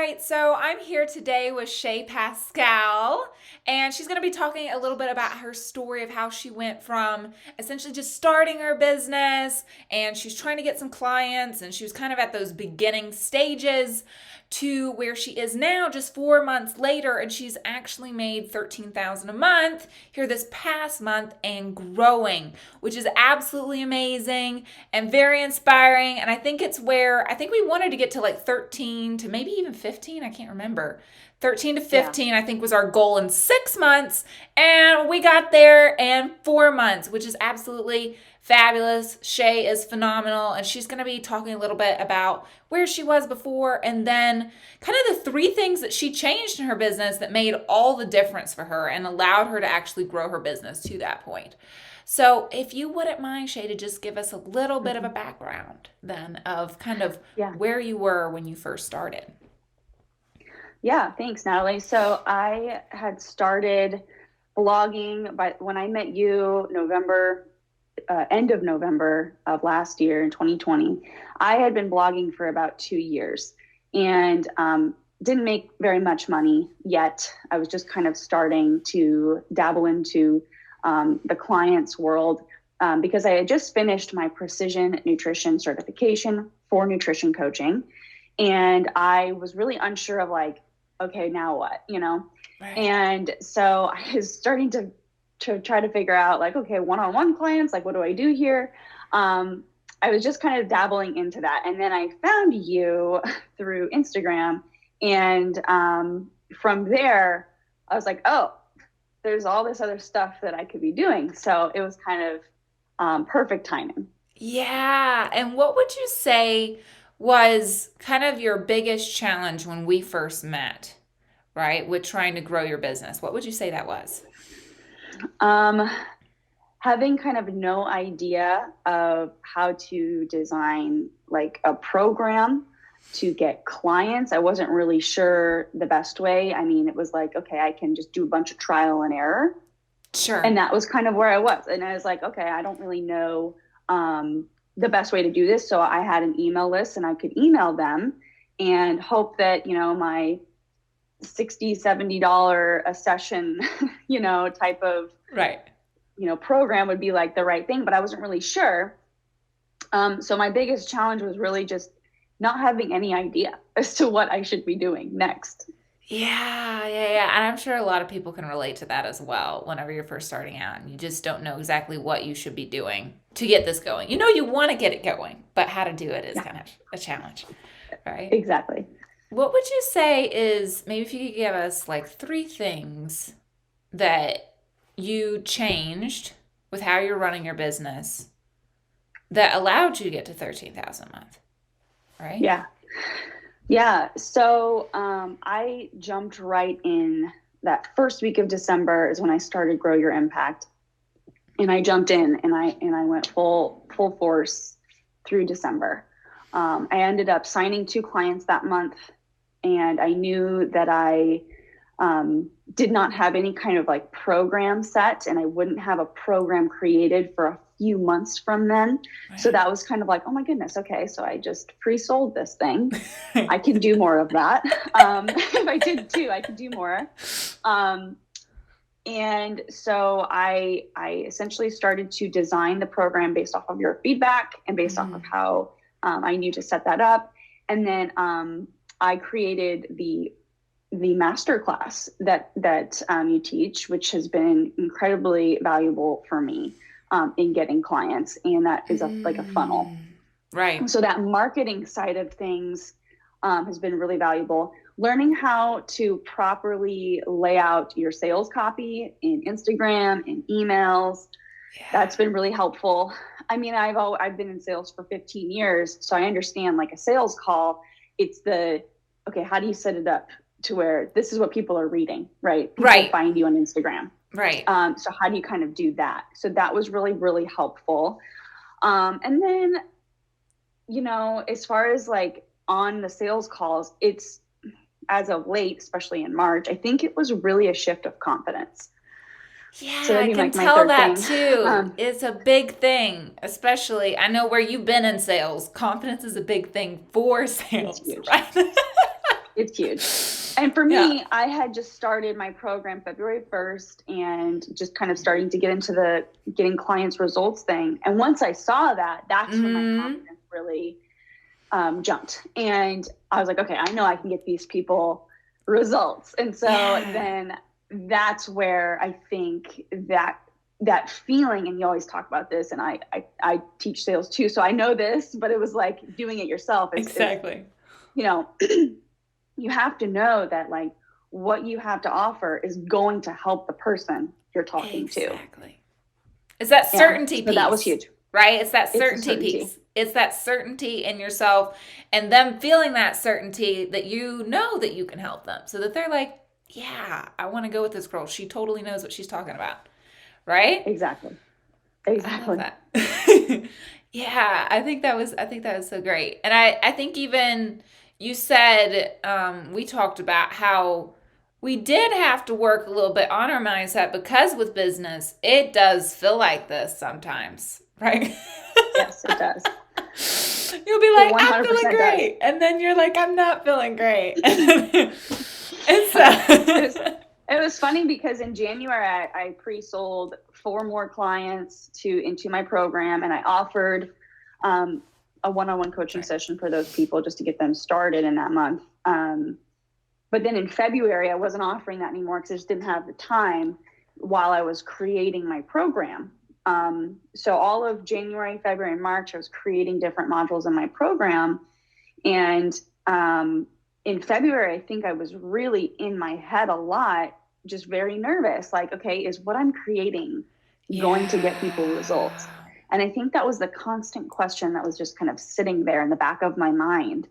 right, so I'm here today with Shay Pascal, and she's going to be talking a little bit about her story of how she went from essentially just starting her business, and she's trying to get some clients, and she was kind of at those beginning stages to where she is now just 4 months later, and she's actually made $13,000 a month here this past month and growing, which is absolutely amazing and very inspiring. And I think it's where I think we wanted to get to like 13 to maybe even 15. I can't remember. 13 to 15, I think, was our goal in 6 months. And we got there in 4 months, which is absolutely fabulous. Shay is phenomenal. And she's going to be talking a little bit about where she was before and then kind of the 3 things that she changed in her business that made all the difference for her and allowed her to actually grow her business to that point. So if you wouldn't mind, Shay, to just give us a little bit of a background then of kind of where you were when you first started. Yeah, thanks, Natalie. So I had started blogging when I met you end of November of last year in 2020. I had been blogging for about 2 years and didn't make very much money yet. I was just kind of starting to dabble into the client's world because I had just finished my precision nutrition certification for nutrition coaching. And I was really unsure of like, okay, now what, Right. And so I was starting to try to figure out like, okay, one-on-one clients, like, what do I do here? I was just kind of dabbling into that. And then I found you through Instagram. And from there, I was like, oh, there's all this other stuff that I could be doing. So it was kind of perfect timing. Yeah. And what would you say was kind of your biggest challenge when we first met, right? With trying to grow your business? What would you say that was? Having kind of no idea of how to design like a program to get clients. I wasn't really sure the best way. I mean, it was like, okay, I can just do a bunch of trial and error. Sure. And that was kind of where I was. And I was like, okay, I don't really know the best way to do this. So I had an email list and I could email them and hope that, my $60, $70 a session, type of, right. Program would be like the right thing, but I wasn't really sure. So my biggest challenge was really just not having any idea as to what I should be doing next. Yeah. And I'm sure a lot of people can relate to that as well whenever you're first starting out and you just don't know exactly what you should be doing to get this going. You want to get it going, but how to do it is kind of a challenge, right? Exactly. What would you say is, maybe if you could give us like 3 things that you changed with how you're running your business that allowed you to get to 13,000 a month, right? Yeah. So I jumped right in. That first week of December is when I started Grow Your Impact, and I jumped in and I went full force through December. I ended up signing 2 clients that month, and I knew that I did not have any kind of like program set, and I wouldn't have a program created for a few months from then. Right. So that was kind of like, oh my goodness. Okay. So I just pre-sold this thing. I can do more of that. If I did too, I could do more. And so I essentially started to design the program based off of your feedback and based off of how I knew to set that up. And then I created the masterclass that you teach, which has been incredibly valuable for me in getting clients. And that is like a funnel. Right. So that marketing side of things has been really valuable. Learning how to properly lay out your sales copy in Instagram and emails. Yeah. That's been really helpful. I mean, I've been in sales for 15 years, so I understand like a sales call. It's okay, how do you set it up to where this is what people are reading, right? People find you on Instagram. Right. So how do you kind of do that? So that was really, really helpful. And then, as far as like on the sales calls, it's as of late, especially in March, I think it was really a shift of confidence. Yeah, so I can tell that too. It's a big thing, especially I know where you've been in sales. Confidence is a big thing for sales, right? It's huge. And for Yeah. me, I had just started my program February 1st and just kind of starting to get into the getting clients results thing. And once I saw that, that's when my confidence really jumped. And I was like, okay, I know I can get these people results. And so then that's where I think that feeling, and you always talk about this, and I teach sales too, so I know this, but it was like doing it yourself is, you know, you have to know that like what you have to offer is going to help the person you're talking to. Exactly. It's that certainty piece. So that was huge. Right? It's that certainty piece. It's that certainty in yourself and them feeling that certainty that you know that you can help them. So that they're like, yeah, I want to go with this girl. She totally knows what she's talking about. Right? Exactly. I love that. Yeah, I think that was so great. And I think even you said, we talked about how we did have to work a little bit on our mindset because with business, it does feel like this sometimes, right? Yes, it does. You'll be like, I'm feeling great. Does. And then you're like, I'm not feeling great. And so it was funny because in January, I pre-sold 4 more clients into my program, and I offered a one-on-one coaching session for those people just to get them started in that month. But then in February, I wasn't offering that anymore because I just didn't have the time while I was creating my program. So all of January, February, and March, I was creating different modules in my program. And in February, I think I was really in my head a lot, just very nervous. Like, okay, is what I'm creating going to get people results? And I think that was the constant question that was just kind of sitting there in the back of my mind.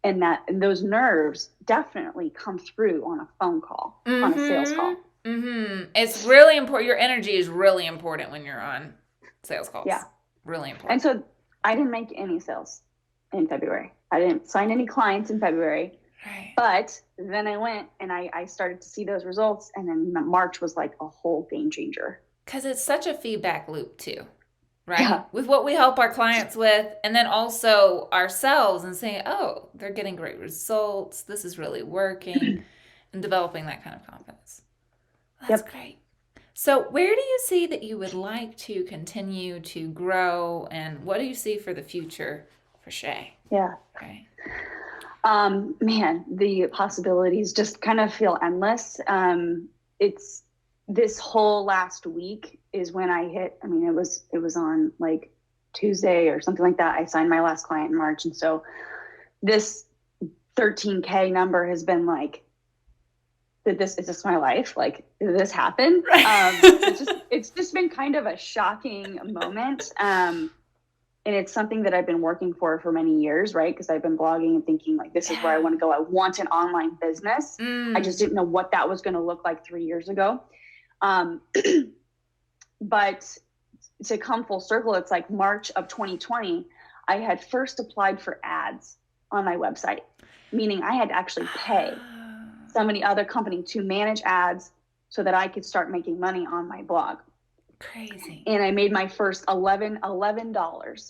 And those nerves definitely come through on a phone call, on a sales call. Mm-hmm. It's really important. Your energy is really important when you're on sales calls. Yeah. Really important. And so I didn't make any sales in February. I didn't sign any clients in February. Right. But then I went and I started to see those results. And then March was like a whole game changer. Because it's such a feedback loop too. Right? Yeah. With what we help our clients with, and then also ourselves, and saying, oh, they're getting great results. This is really working, and developing that kind of confidence. That's great. So where do you see that you would like to continue to grow, and what do you see for the future for Shay? Yeah. Okay. Man, the possibilities just kind of feel endless. It's this whole last week is when I hit, I mean, it was on like Tuesday or something like that. I signed my last client in March. And so this 13K number has been like, is this my life? Like, did this happen? It's just been kind of a shocking moment. And it's something that I've been working for many years, right? Because I've been blogging and thinking like, this is where I want to go. I want an online business. I just didn't know what that was going to look like 3 years ago. But to come full circle, it's like March of 2020, I had first applied for ads on my website, meaning I had to actually pay somebody, other company to manage ads so that I could start making money on my blog. Crazy. And I made my first $11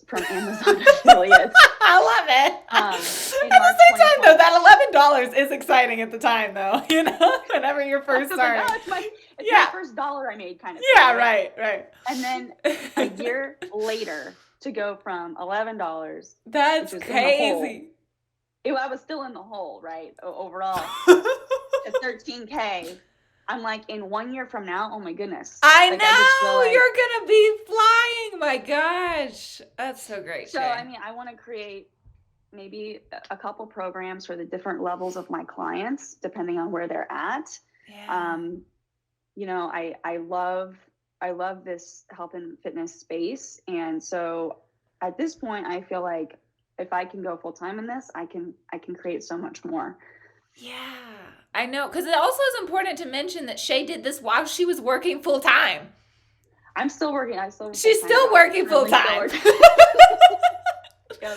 from Amazon affiliates. I love it. At the same time, though, that $11 is exciting at the time, though. You know, whenever you're first starting. Like, oh, it's my first dollar I made, kind of. Yeah, thing, right. And then a year later, to go from $11. That's crazy. I was still in the hole, right? Overall, to 13K. I'm like, in 1 year from now, oh my goodness. I know, you're going to be flying. My gosh. That's so great. So, Shay. I mean, I want to create maybe a couple programs for the different levels of my clients, depending on where they're at. Yeah. You know, I love this health and fitness space. And so at this point, I feel like if I can go full time in this, I can create so much more. Yeah, I know. Because it also is important to mention that Shay did this while she was working full time. I'm still working. She's still working full time. So we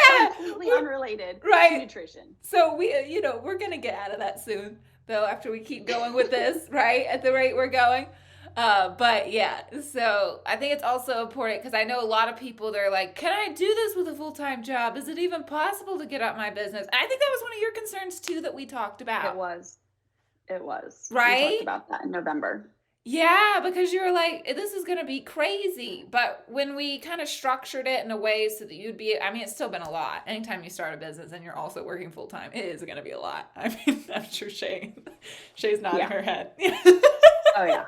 got completely unrelated to nutrition. So we're gonna get out of that soon, though. After we keep going with this, right, at the rate we're going. But yeah, so I think it's also important because I know a lot of people, they're like, can I do this with a full-time job? Is it even possible to get up my business? And I think that was one of your concerns too that we talked It about, was. It was. We talked right? about that in November. Yeah, because you were like, this is going to be crazy. But when we kind of structured it in a way so that you'd be, I mean, it's still been a lot. Anytime you start a business and you're also working full time, it is going to be a lot. I mean, I'm sure Shay's nodding Yeah. her head. Oh, yeah.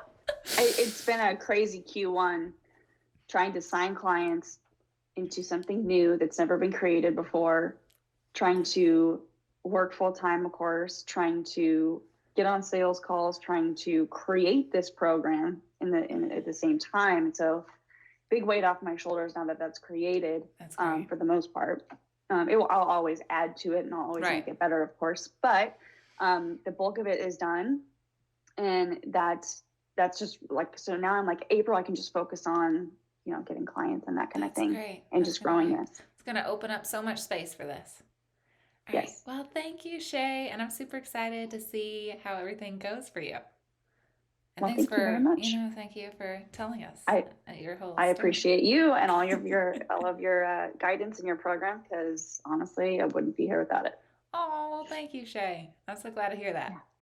It's been a crazy Q1 trying to sign clients into something new that's never been created before, trying to work full time, of course, trying to get on sales calls, trying to create this program at the same time. And so, big weight off my shoulders now that that's created. That's great. For the most part. I'll always add to it and I'll always Right. make it better, of course. But the bulk of it is done, and that's just like, so now I'm like, April, I can just focus on, getting clients and that kind of That's thing, great. and That's just going to growing be, this. it's going to open up so much space for this. All right. Yes. Well, thank you, Shay. And I'm super excited to see how everything goes for you. And Well, thanks thank you very for, much. thank you for telling us I your whole I story. appreciate you and all of your guidance in your program, because honestly, I wouldn't be here without it. Oh, well, thank you, Shay. I'm so glad to hear that. Yeah.